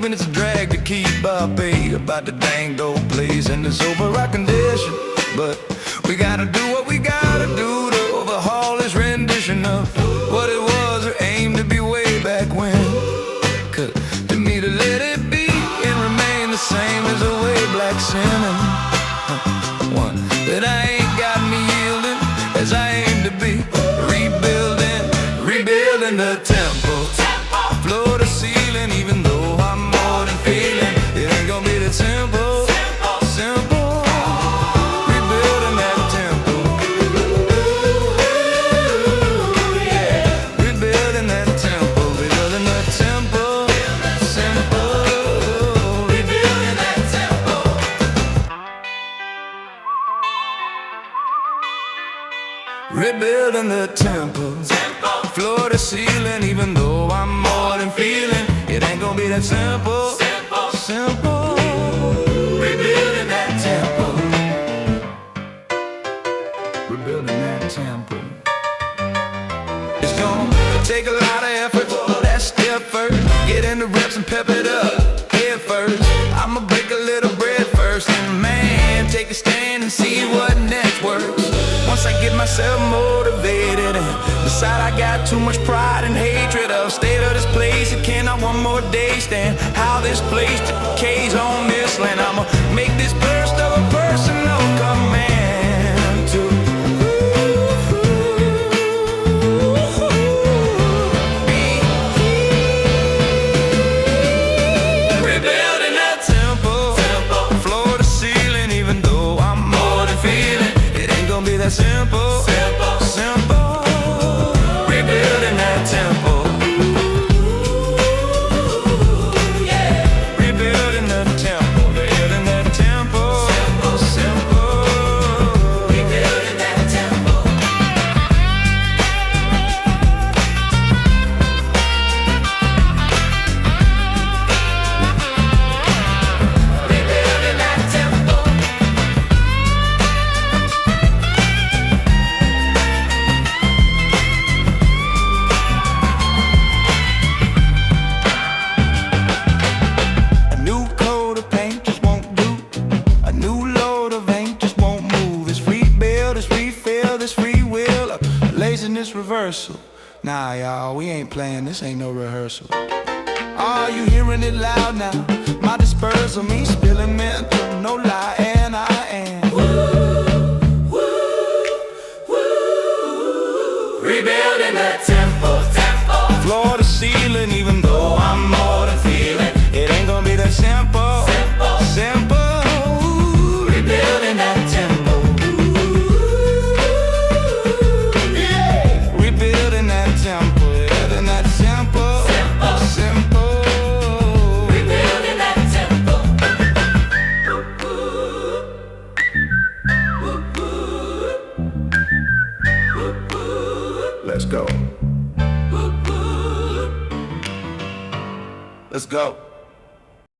and it's a drag to keep up, about the dang old place and this overall condition. But we gotta do what we gotta do to overhaul this rendition of what it was or aimed to be way back when. 'Cause to me to let it be and remain the same as a way black sin, and one that I ain't got me yielding as I aim to be. Rebuilding the temple, floor to ceiling, even though I'm more than feeling. It ain't gonna be that simple, simple. Rebuilding that temple, yeah. Rebuilding that temple, rebuilding the temple, simple. Rebuilding that temple. Rebuilding the temple, floor to ceiling, even though I'm more than feeling. It ain't gonna be that simple, simple. Rebuilding that temple, rebuilding that temple. It's gonna take a lot of effort, that step first. Get in the reps and pep it up, head first. I'ma break a little bread first, and man, take a stand and see what next works. Once I get myself motivated and decide I got too much pride and hatred of state of this place, it cannot one more day stand how this place decays on this land. I'ma make this burst of a personal command to be rebuilding that temple, floor to ceiling, even though I'm more than feeling. It ain't gonna be that simple, simple. Rebuilding that temple, yeah. Rebuilding the temple, rebuilding that temple, simple. Rebuilding that temple. Rebuilding that temple. This reversal. Nah, y'all, we ain't playing, this ain't no rehearsal. Are you hearing it loud now? My dispersal, me spilling mental, no lie, and I am rebuilding the temple, floor to ceiling, even though I'm more than feeling. It ain't gonna be that simple, simple. Rebuilding that temple. Let's go. Let's go.